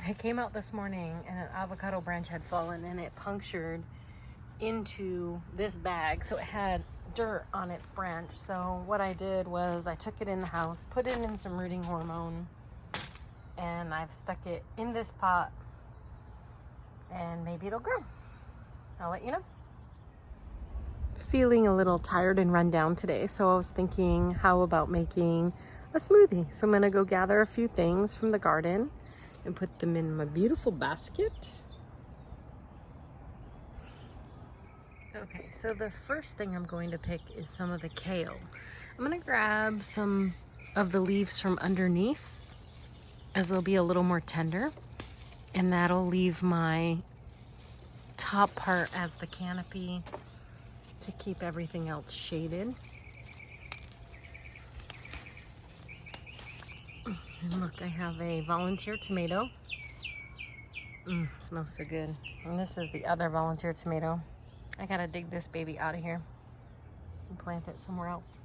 I came out this morning and an avocado branch had fallen and it punctured into this bag, so it had dirt on its branch. So what I did was I took it in the house, put it in some rooting hormone, and I've stuck it in this pot, and maybe it'll grow. I'll let you know. Feeling a little tired and run down today, so I was thinking, how about making a smoothie? So I'm gonna go gather a few things from the garden and put them in my beautiful basket. Okay, so the first thing I'm going to pick is some of the kale. I'm gonna grab some of the leaves from underneath, as they'll be a little more tender, and that'll leave my top part as the canopy to keep everything else shaded. And look, I have a volunteer tomato. Smells so good. And this is the other volunteer tomato. I gotta dig this baby out of here and plant it somewhere else.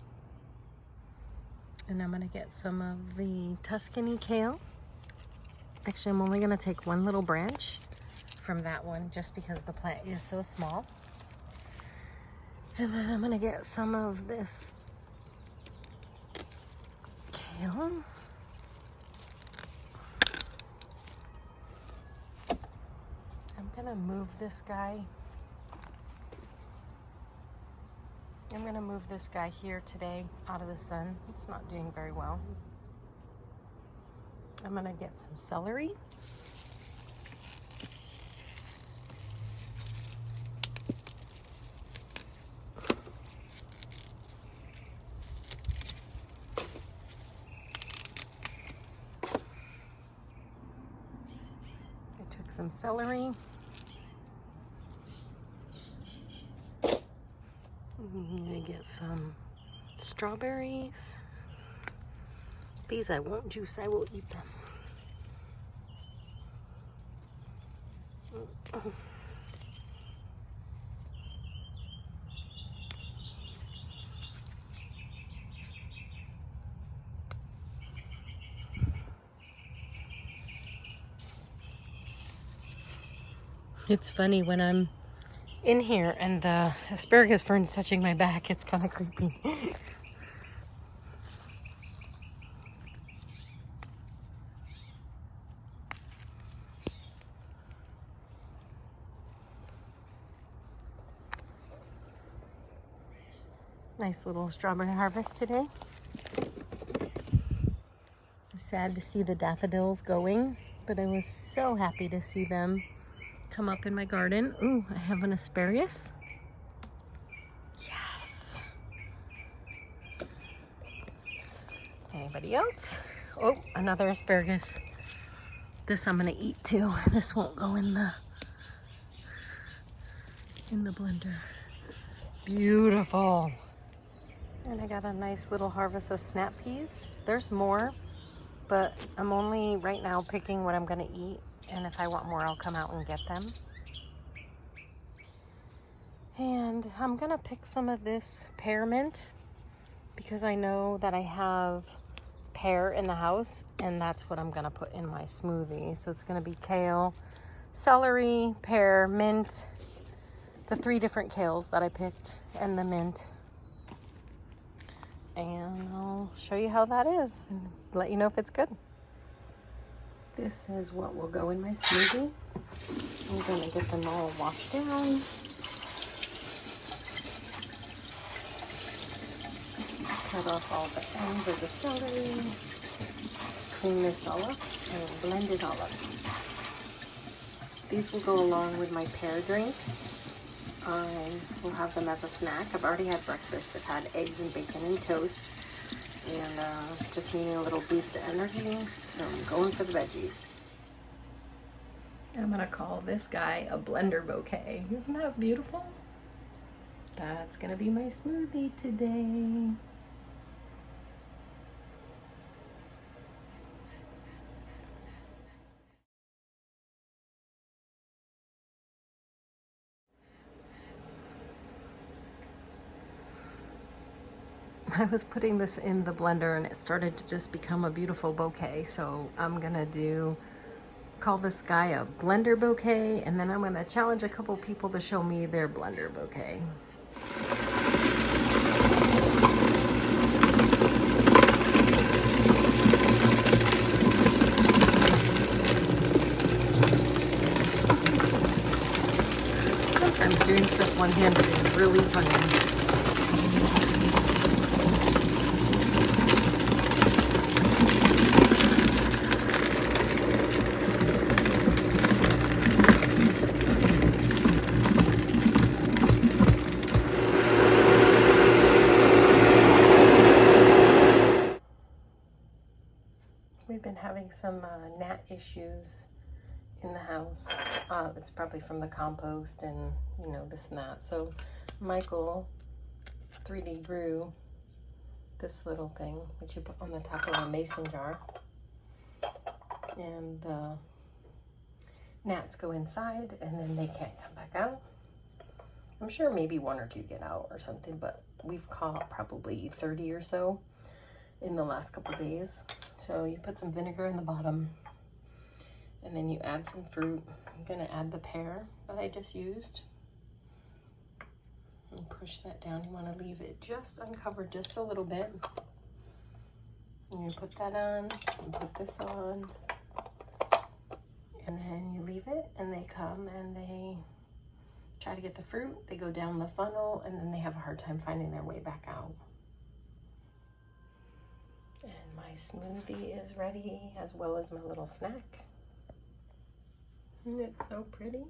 And I'm gonna get some of the Tuscany kale. Actually, I'm only gonna take one little branch from that one just because the plant is so small. And then I'm gonna get some of this kale. I'm gonna move this guy. I'm gonna move this guy here today out of the sun. It's not doing very well. I'm gonna get some celery. I took some celery. I'm gonna get some strawberries. These I won't juice, I will eat them. It's funny when I'm in here and the asparagus fern's touching my back, it's kind of creepy. Nice little strawberry harvest today. Sad to see the daffodils going, but I was so happy to see them come up in my garden. Ooh, I have an asparagus. Yes. Anybody else? Oh, another asparagus. This I'm gonna eat too. This won't go in the blender. Beautiful. And I got a nice little harvest of snap peas. There's more, but I'm only right now picking what I'm gonna eat. And if I want more, I'll come out and get them. And I'm gonna pick some of this pear mint because I know that I have pear in the house, and that's what I'm gonna put in my smoothie. So it's gonna be kale, celery, pear, mint, the 3 different kales that I picked, and the mint. And I'll show you how that is and let you know if it's good. This is what will go in my smoothie. I'm gonna get them all washed down. Cut off all the ends of the celery. Clean this all up and blend it all up. These will go along with my pear drink. I will have them as a snack. I've already had breakfast. I've had eggs and bacon and toast. And just needing a little boost of energy, so I'm going for the veggies. I'm gonna call this guy a blender bouquet. Isn't that beautiful? That's gonna be my smoothie today. I was putting this in the blender and it started to just become a beautiful bouquet, so I'm gonna do call this guy a blender bouquet, and then I'm gonna challenge a couple people to show me their blender bouquet. Sometimes doing stuff one-handed is really funny. We've been having some gnat issues in the house. It's probably from the compost and, you know, this and that. So Michael 3D grew this little thing, which you put on the top of a mason jar. And the gnats go inside and then they can't come back out. I'm sure maybe one or two get out or something, but we've caught probably 30 or so in the last couple days. So you put some vinegar in the bottom and then you add some fruit. I'm gonna add the pear that I just used and push that down. You wanna leave it just uncovered just a little bit. And you put that on and put this on, and then you leave it and they come and they try to get the fruit. They go down the funnel and then they have a hard time finding their way back out. And my smoothie is ready, as well as my little snack. Isn't it so pretty?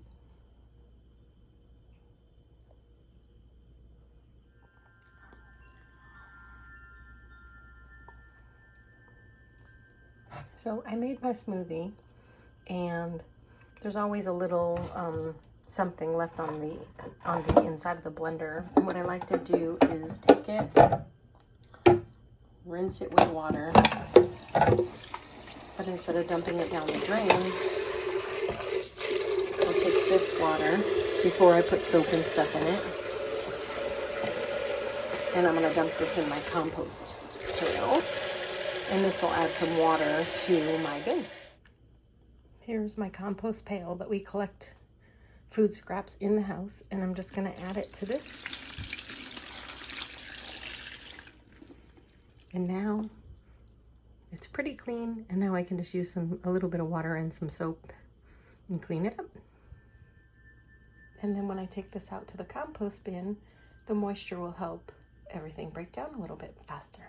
So I made my smoothie, and there's always a little something left on the inside of the blender. And what I like to do is take it, rinse it with water, but instead of dumping it down the drain, I'll take this water before I put soap and stuff in it, and I'm going to dump this in my compost pail, and this will add some water to my bin. Here's my compost pail that we collect food scraps in the house, and I'm just going to add it to this. And now it's pretty clean, and now I can just use a little bit of water and some soap and clean it up. And then when I take this out to the compost bin, the moisture will help everything break down a little bit faster.